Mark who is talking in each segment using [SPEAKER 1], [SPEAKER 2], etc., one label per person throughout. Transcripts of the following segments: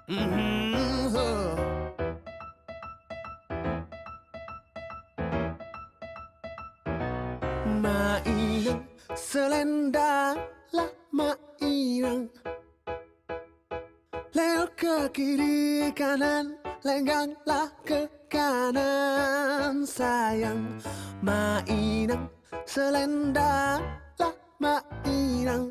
[SPEAKER 1] Mhm, huh. Mainan selendang lah mainan. Leo ke kiri kanan, lengganglah ke kanan sayang. Mainan selendang lah mainan.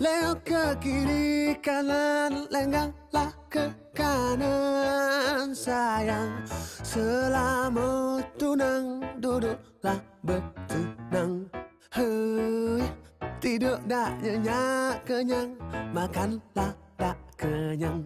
[SPEAKER 1] Leo ke kiri kanan, lengganglah ke kanan sayang. Selama tunang duduklah bertenang. Hei, tidur tak nyenyak kenyang, makanlah tak kenyang.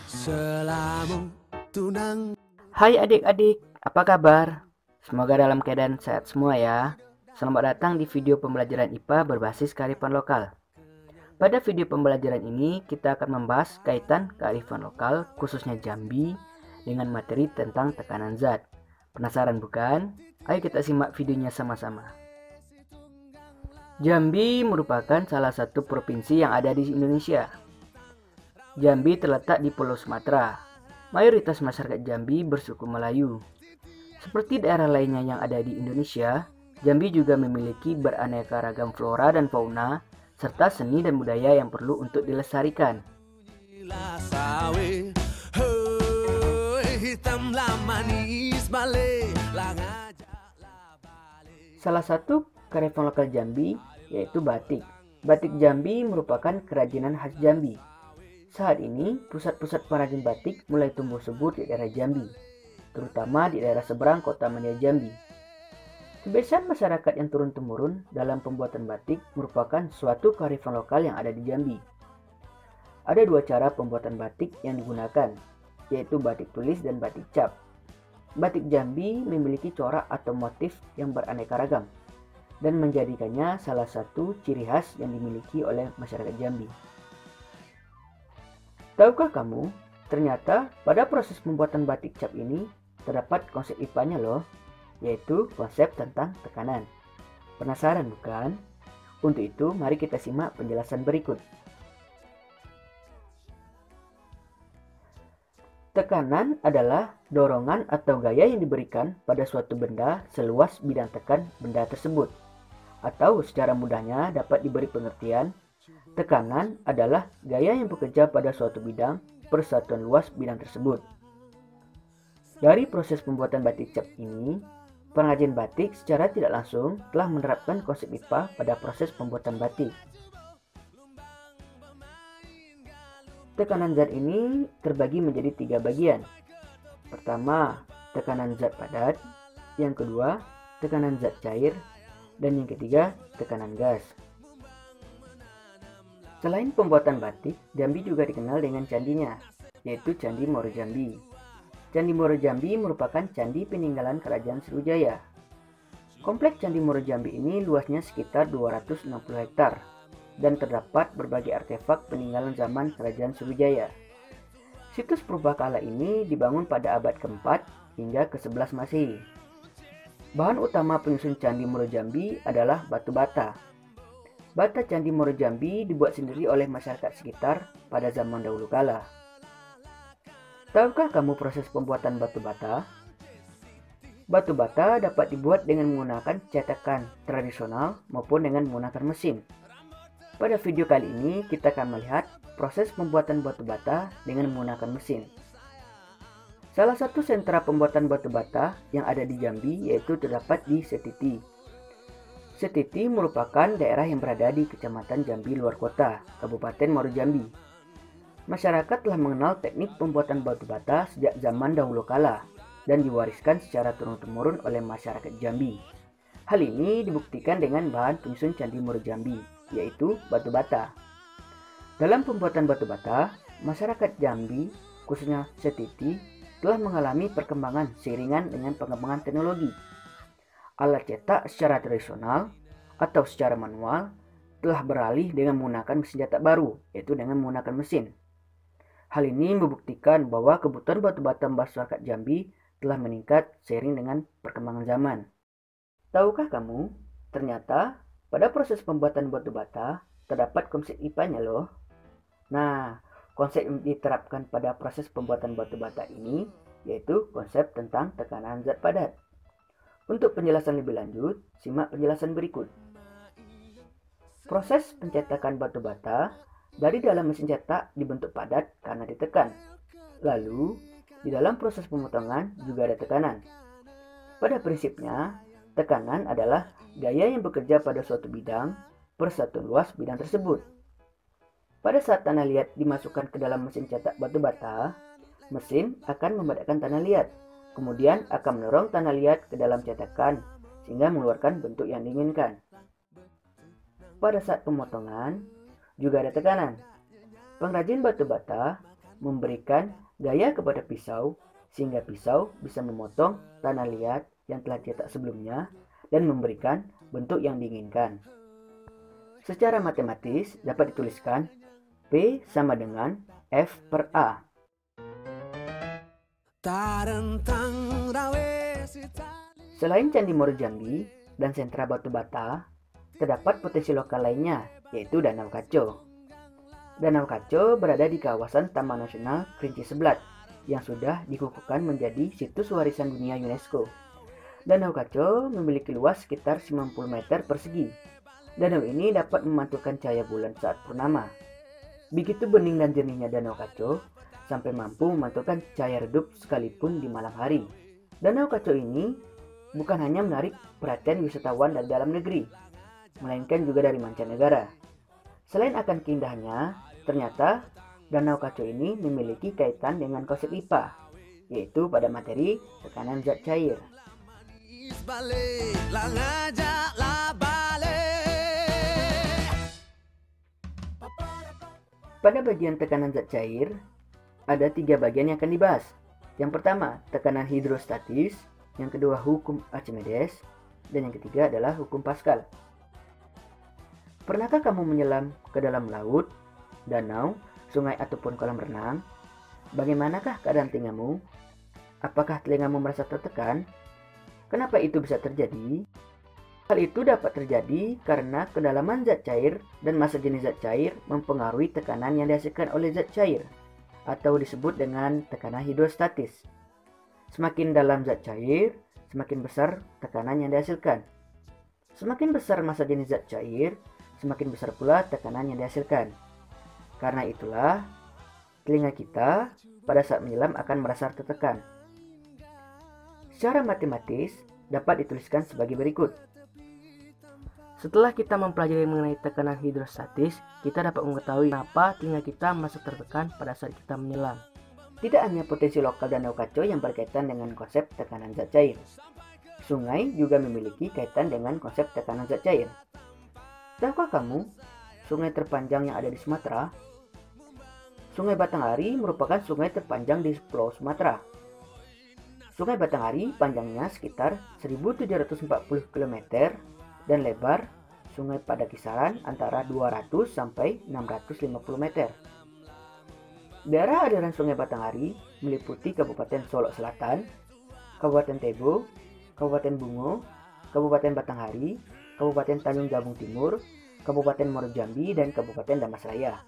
[SPEAKER 1] Selama tunang.
[SPEAKER 2] Hai adik-adik, apa kabar? Semoga dalam keadaan sehat semua ya. Selamat datang di video pembelajaran IPA berbasis kearifan lokal. Pada video pembelajaran ini, kita akan membahas kaitan kearifan lokal, khususnya Jambi, dengan materi tentang tekanan zat. Penasaran bukan? Ayo kita simak videonya sama-sama. Jambi merupakan salah satu provinsi yang ada di Indonesia. Jambi terletak di Pulau Sumatera. Mayoritas masyarakat Jambi bersuku Melayu. Seperti daerah lainnya yang ada di Indonesia, Jambi juga memiliki beraneka ragam flora dan fauna, serta seni dan budaya yang perlu untuk dilestarikan. Salah satu kearifan lokal Jambi yaitu batik. Batik Jambi merupakan kerajinan khas Jambi. Saat ini, pusat-pusat pengrajin batik mulai tumbuh subur di daerah Jambi, terutama di daerah seberang kota Mania Jambi. Kebiasaan masyarakat yang turun-temurun dalam pembuatan batik merupakan suatu kearifan lokal yang ada di Jambi. Ada dua cara pembuatan batik yang digunakan, yaitu batik tulis dan batik cap. Batik Jambi memiliki corak atau motif yang beraneka ragam, dan menjadikannya salah satu ciri khas yang dimiliki oleh masyarakat Jambi. Tahukah kamu, ternyata pada proses pembuatan batik cap ini terdapat konsep IPA-nya loh, yaitu konsep tentang tekanan. Penasaran bukan? Untuk itu, mari kita simak penjelasan berikut. Tekanan adalah dorongan atau gaya yang diberikan pada suatu benda seluas bidang tekan benda tersebut. Atau secara mudahnya dapat diberi pengertian, tekanan adalah gaya yang bekerja pada suatu bidang persatuan luas bidang tersebut. Dari proses pembuatan batik cap ini, pengrajin batik secara tidak langsung telah menerapkan konsep IPA pada proses pembuatan batik. Tekanan zat ini terbagi menjadi 3 bagian. Pertama, tekanan zat padat. Yang kedua, tekanan zat cair. Dan yang ketiga, tekanan gas. Selain pembuatan batik, Jambi juga dikenal dengan candinya, yaitu Candi Muaro Jambi. Candi Muaro Jambi merupakan candi peninggalan Kerajaan Sriwijaya. Kompleks Candi Muaro Jambi ini luasnya sekitar 260 hektar dan terdapat berbagai artefak peninggalan zaman Kerajaan Sriwijaya. Situs purbakala ini dibangun pada abad ke-4 hingga ke-11 Masehi. Bahan utama penyusun Candi Muaro Jambi adalah batu bata. Bata Candi Muaro Jambi dibuat sendiri oleh masyarakat sekitar pada zaman dahulu kala. Tahukah kamu proses pembuatan batu bata? Batu bata dapat dibuat dengan menggunakan cetakan tradisional maupun dengan menggunakan mesin. Pada video kali ini kita akan melihat proses pembuatan batu bata dengan menggunakan mesin. Salah satu sentra pembuatan batu bata yang ada di Jambi yaitu terdapat di Setiti. Setiti merupakan daerah yang berada di Kecamatan Jambi Luar Kota, Kabupaten Muaro Jambi. Masyarakat telah mengenal teknik pembuatan batu bata sejak zaman dahulu kala dan diwariskan secara turun-temurun oleh masyarakat Jambi. Hal ini dibuktikan dengan bahan penyusun Candi Muaro Jambi, yaitu batu bata. Dalam pembuatan batu bata, masyarakat Jambi, khususnya Setiti, telah mengalami perkembangan seiringan dengan pengembangan teknologi. Alat cetak secara tradisional atau secara manual telah beralih dengan menggunakan mesin cetak baru, yaitu dengan menggunakan mesin. Hal ini membuktikan bahwa kebutuhan batu bata masyarakat Jambi telah meningkat seiring dengan perkembangan zaman. Tahukah kamu, ternyata pada proses pembuatan batu bata terdapat konsep IPA-nya loh. Nah, konsep yang diterapkan pada proses pembuatan batu bata ini yaitu konsep tentang tekanan zat padat. Untuk penjelasan lebih lanjut, simak penjelasan berikut. Proses pencetakan batu bata dari dalam mesin cetak dibentuk padat karena ditekan. Lalu, di dalam proses pemotongan juga ada tekanan. Pada prinsipnya, tekanan adalah gaya yang bekerja pada suatu bidang per satuan luas bidang tersebut. Pada saat tanah liat dimasukkan ke dalam mesin cetak batu bata, mesin akan memadamkan tanah liat, kemudian akan mendorong tanah liat ke dalam cetakan sehingga mengeluarkan bentuk yang diinginkan. Pada saat pemotongan, juga ada tekanan. Pengrajin batu bata memberikan gaya kepada pisau sehingga pisau bisa memotong tanah liat yang telah dicetak sebelumnya dan memberikan bentuk yang diinginkan. Secara matematis dapat dituliskan P sama dengan F per A. Selain Candi Moro Jambi dan sentra batu bata, terdapat potensi lokal lainnya, yaitu Danau Kaco. Danau Kaco berada di kawasan Taman Nasional Kerinci Seblat, yang sudah dikukuhkan menjadi Situs Warisan Dunia UNESCO. Danau Kaco memiliki luas sekitar 90 meter persegi. Danau ini dapat memantulkan cahaya bulan saat purnama. Begitu bening dan jernihnya Danau Kaco, sampai mampu memantulkan cahaya redup sekalipun di malam hari. Danau Kaco ini bukan hanya menarik perhatian wisatawan dari dalam negeri, melainkan juga dari mancanegara. Selain akan keindahannya, ternyata Danau Kaco ini memiliki kaitan dengan konsep IPA, yaitu pada materi tekanan zat cair. Pada bagian tekanan zat cair, ada 3 bagian yang akan dibahas. Yang pertama, tekanan hidrostatis, yang kedua hukum Archimedes, dan yang ketiga adalah hukum Pascal. Pernahkah kamu menyelam ke dalam laut, danau, sungai ataupun kolam renang? Bagaimanakah keadaan telingamu? Apakah telingamu merasa tertekan? Kenapa itu bisa terjadi? Hal itu dapat terjadi karena kedalaman zat cair dan massa jenis zat cair mempengaruhi tekanan yang dihasilkan oleh zat cair, atau disebut dengan tekanan hidrostatis. Semakin dalam zat cair, semakin besar tekanan yang dihasilkan. Semakin besar massa jenis zat cair, semakin besar pula tekanan yang dihasilkan. Karena itulah, telinga kita pada saat menyelam akan merasa tertekan. Secara matematis dapat dituliskan sebagai berikut. Setelah kita mempelajari mengenai tekanan hidrostatis, kita dapat mengetahui kenapa telinga kita merasa tertekan pada saat kita menyelam. Tidak hanya potensi lokal Danau Kaco yang berkaitan dengan konsep tekanan zat cair. Sungai juga memiliki kaitan dengan konsep tekanan zat cair. Tahukah kamu, sungai terpanjang yang ada di Sumatera? Sungai Batanghari merupakan sungai terpanjang di Pulau Sumatera. Sungai Batanghari panjangnya sekitar 1740 km dan lebar sungai pada kisaran antara 200 sampai 650 meter. Daerah aliran Sungai Batanghari meliputi Kabupaten Solok Selatan, Kabupaten Tebo, Kabupaten Bungo, Kabupaten Batanghari, Kabupaten Tanjung Jabung Timur, Kabupaten Muaro Jambi, dan Kabupaten Damasraya.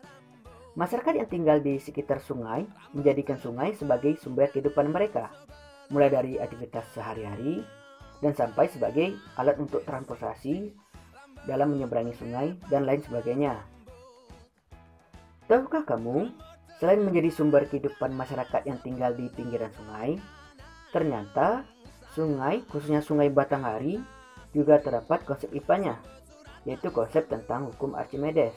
[SPEAKER 2] Masyarakat yang tinggal di sekitar sungai menjadikan sungai sebagai sumber kehidupan mereka, mulai dari aktivitas sehari-hari dan sampai sebagai alat untuk transportasi dalam menyeberangi sungai dan lain sebagainya. Tahukah kamu, selain menjadi sumber kehidupan masyarakat yang tinggal di pinggiran sungai, ternyata sungai, khususnya Sungai Batanghari, juga terdapat konsep IPA-nya, yaitu konsep tentang hukum Archimedes.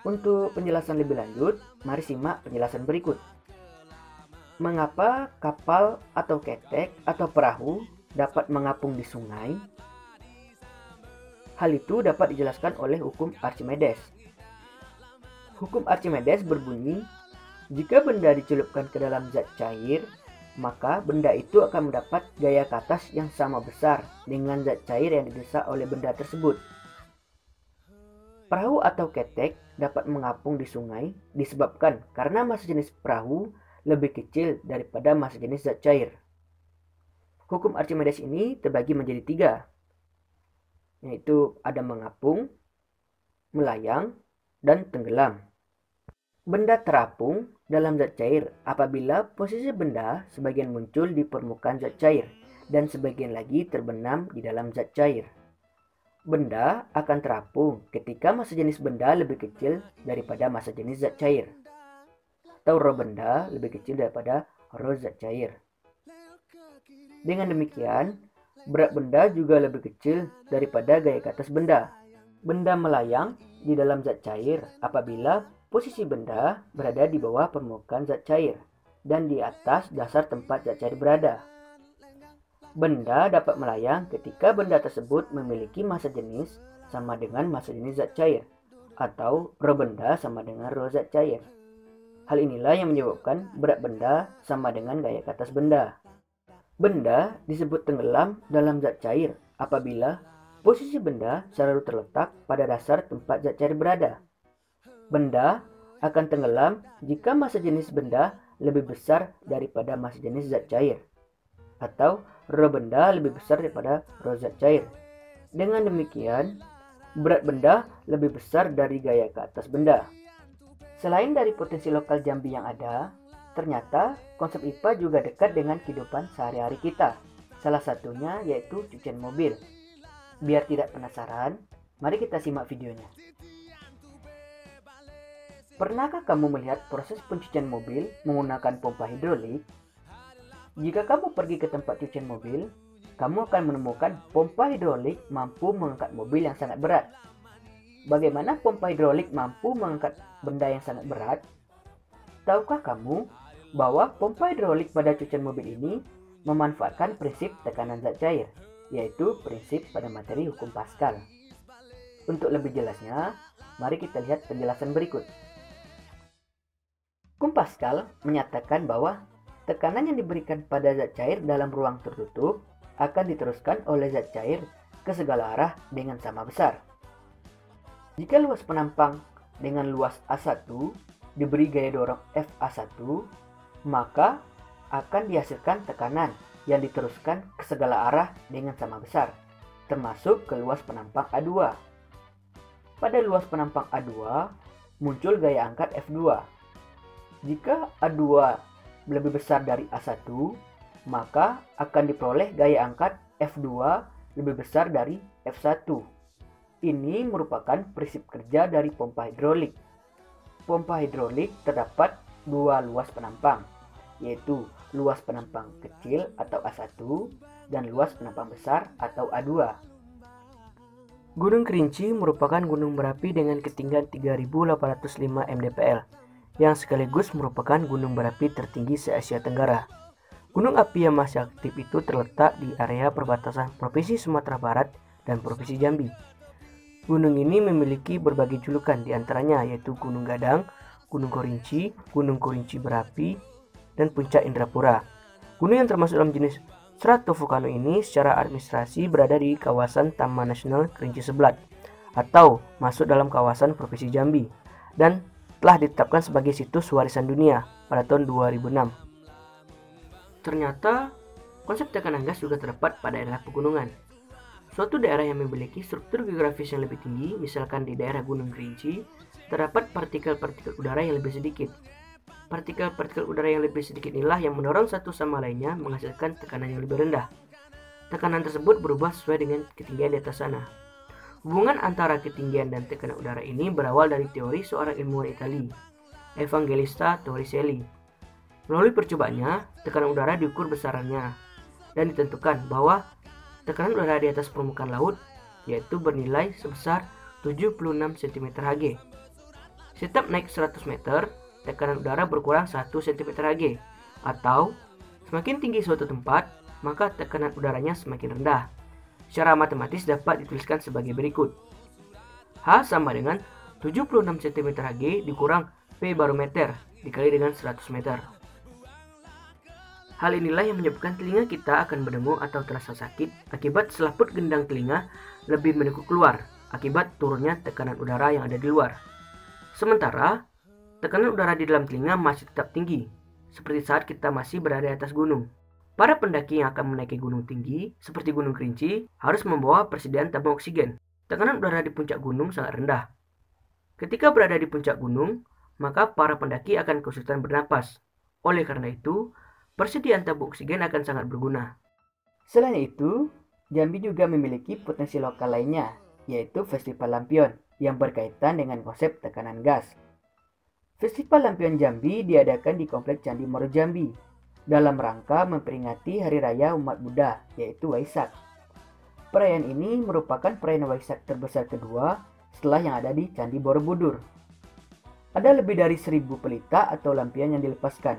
[SPEAKER 2] Untuk penjelasan lebih lanjut, mari simak penjelasan berikut. Mengapa kapal atau ketek atau perahu dapat mengapung di sungai? Hal itu dapat dijelaskan oleh hukum Archimedes. Hukum Archimedes berbunyi, jika benda dicelupkan ke dalam zat cair, maka benda itu akan mendapat gaya ke atas yang sama besar dengan zat cair yang didesak oleh benda tersebut. Perahu atau ketek dapat mengapung di sungai disebabkan karena massa jenis perahu lebih kecil daripada massa jenis zat cair. Hukum Archimedes ini terbagi menjadi 3, yaitu ada mengapung, melayang, dan tenggelam. Benda terapung dalam zat cair apabila posisi benda sebagian muncul di permukaan zat cair dan sebagian lagi terbenam di dalam zat cair. Benda akan terapung ketika massa jenis benda lebih kecil daripada massa jenis zat cair, atau rho benda lebih kecil daripada rho zat cair. Dengan demikian, berat benda juga lebih kecil daripada gaya ke atas benda. Benda melayang di dalam zat cair apabila posisi benda berada di bawah permukaan zat cair dan di atas dasar tempat zat cair berada. Benda dapat melayang ketika benda tersebut memiliki massa jenis sama dengan massa jenis zat cair, atau rho benda sama dengan rho zat cair. Hal inilah yang menyebabkan berat benda sama dengan gaya ke atas benda. Benda disebut tenggelam dalam zat cair apabila posisi benda selalu terletak pada dasar tempat zat cair berada. Benda akan tenggelam jika massa jenis benda lebih besar daripada massa jenis zat cair, atau rho benda lebih besar daripada rho zat cair. Dengan demikian, berat benda lebih besar dari gaya ke atas benda. Selain dari potensi lokal Jambi yang ada, ternyata konsep IPA juga dekat dengan kehidupan sehari-hari kita. Salah satunya yaitu cucian mobil. Biar tidak penasaran, mari kita simak videonya. Pernahkah kamu melihat proses pencucian mobil menggunakan pompa hidrolik? Jika kamu pergi ke tempat cucian mobil, kamu akan menemukan pompa hidrolik mampu mengangkat mobil yang sangat berat. Bagaimana pompa hidrolik mampu mengangkat benda yang sangat berat? Tahukah kamu bahwa pompa hidrolik pada cucian mobil ini memanfaatkan prinsip tekanan zat cair, yaitu prinsip pada materi hukum Pascal. Untuk lebih jelasnya, mari kita lihat penjelasan berikut. Hukum Pascal menyatakan bahwa tekanan yang diberikan pada zat cair dalam ruang tertutup akan diteruskan oleh zat cair ke segala arah dengan sama besar. Jika luas penampang dengan luas A1 diberi gaya dorong FA1, maka akan dihasilkan tekanan yang diteruskan ke segala arah dengan sama besar, termasuk ke luas penampang A2. Pada luas penampang A2, muncul gaya angkat F2. Jika A2 lebih besar dari A1, maka akan diperoleh gaya angkat F2 lebih besar dari F1. Ini merupakan prinsip kerja dari pompa hidrolik. Pompa hidrolik terdapat dua luas penampang, yaitu luas penampang kecil atau A1 dan luas penampang besar atau A2. Gunung Kerinci merupakan gunung berapi dengan ketinggian 3.805 mdpl, yang sekaligus merupakan gunung berapi tertinggi se-Asia Tenggara. Gunung api yang masih aktif itu terletak di area perbatasan Provinsi Sumatera Barat dan Provinsi Jambi. Gunung ini memiliki berbagai julukan, diantaranya yaitu Gunung Gadang, Gunung Kerinci berapi, dan Puncak Indrapura. Gunung yang termasuk dalam jenis stratovolcano ini secara administrasi berada di kawasan Taman Nasional Kerinci Seblat atau masuk dalam kawasan Provinsi Jambi dan telah ditetapkan sebagai situs warisan dunia pada tahun 2006. Ternyata konsep tekanan gas juga terdapat pada daerah pegunungan. Suatu daerah yang memiliki struktur geografis yang lebih tinggi, misalkan di daerah Gunung Kerinci, terdapat partikel-partikel udara yang lebih sedikit. Partikel-partikel udara yang lebih sedikit inilah yang mendorong satu sama lainnya menghasilkan tekanan yang lebih rendah. Tekanan tersebut berubah sesuai dengan ketinggian di atas sana. Hubungan antara ketinggian dan tekanan udara ini berawal dari teori seorang ilmuwan Italia, Evangelista Torricelli. Melalui percobaannya, tekanan udara diukur besarannya dan ditentukan bahwa tekanan udara di atas permukaan laut yaitu bernilai sebesar 76 cm/Hg. Setiap naik 100 meter, tekanan udara berkurang 1 cm/Hg, atau semakin tinggi suatu tempat, maka tekanan udaranya semakin rendah. Secara matematis dapat dituliskan sebagai berikut. H sama dengan 76 cm/Hg dikurang P barometer dikali dengan 100 meter. Hal inilah yang menyebabkan telinga kita akan berdengung atau terasa sakit akibat selaput gendang telinga lebih menekuk keluar akibat turunnya tekanan udara yang ada di luar. Sementara, tekanan udara di dalam telinga masih tetap tinggi, seperti saat kita masih berada di atas gunung. Para pendaki yang akan menaiki gunung tinggi, seperti Gunung Kerinci, harus membawa persediaan tabung oksigen. Tekanan udara di puncak gunung sangat rendah. Ketika berada di puncak gunung, maka para pendaki akan kesulitan bernapas. Oleh karena itu, persediaan tabung oksigen akan sangat berguna. Selain itu, Jambi juga memiliki potensi lokal lainnya, yaitu Festival Lampion, yang berkaitan dengan konsep tekanan gas. Festival Lampion Jambi diadakan di Komplek Candi Moro Jambi, dalam rangka memperingati Hari Raya Umat Buddha, yaitu Waisak. Perayaan ini merupakan perayaan Waisak terbesar kedua setelah yang ada di Candi Borobudur. Ada lebih dari 1000 pelita atau lampion yang dilepaskan.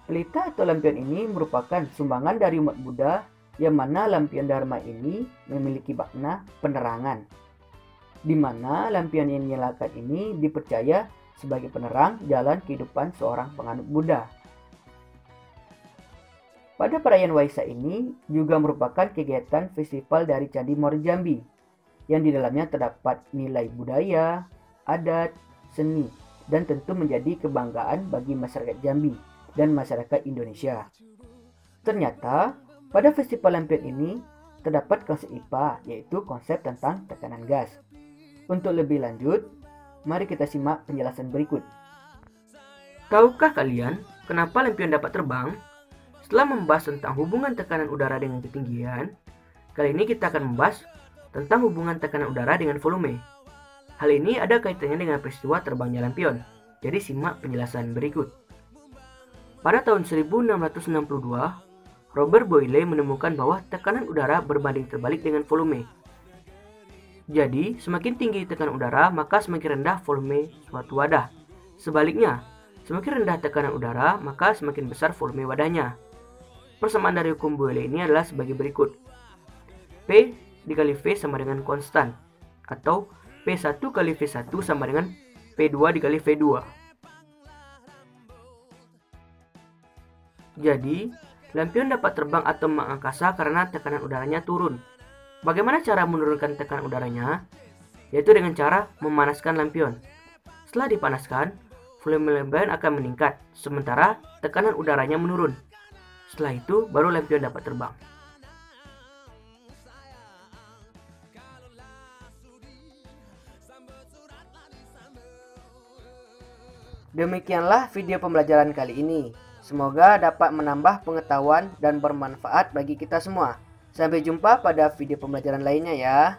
[SPEAKER 2] Pelita atau lampion ini merupakan sumbangan dari umat Buddha, yang mana lampion Dharma ini memiliki makna penerangan, di mana lampion yang dinyalakan ini dipercaya sebagai penerang jalan kehidupan seorang penganut Buddha. Pada perayaan Waisak ini juga merupakan kegiatan festival dari Candi Moro Jambi, yang di dalamnya terdapat nilai budaya, adat, seni, dan tentu menjadi kebanggaan bagi masyarakat Jambi dan masyarakat Indonesia. Ternyata, pada festival lampion ini terdapat konsep IPA, yaitu konsep tentang tekanan gas. Untuk lebih lanjut, mari kita simak penjelasan berikut. Tahukah kalian kenapa lampion dapat terbang? Setelah membahas tentang hubungan tekanan udara dengan ketinggian, kali ini kita akan membahas tentang hubungan tekanan udara dengan volume. Hal ini ada kaitannya dengan peristiwa terbangnya lampion. Jadi simak penjelasan berikut. Pada tahun 1662, Robert Boyle menemukan bahwa tekanan udara berbanding terbalik dengan volume. Jadi, semakin tinggi tekanan udara, maka semakin rendah volume suatu wadah. Sebaliknya, semakin rendah tekanan udara, maka semakin besar volume wadahnya. Persamaan dari hukum Boyle ini adalah sebagai berikut. P dikali V sama dengan konstan, atau P1 kali V1 sama dengan P2 dikali V2. Jadi, lampion dapat terbang atau mengangkasa karena tekanan udaranya turun. Bagaimana cara menurunkan tekanan udaranya? Yaitu dengan cara memanaskan lampion. Setelah dipanaskan, volume lampion akan meningkat, sementara tekanan udaranya menurun. Setelah itu, baru lampion dapat terbang. Demikianlah video pembelajaran kali ini. Semoga dapat menambah pengetahuan dan bermanfaat bagi kita semua. Sampai jumpa pada video pembelajaran lainnya ya.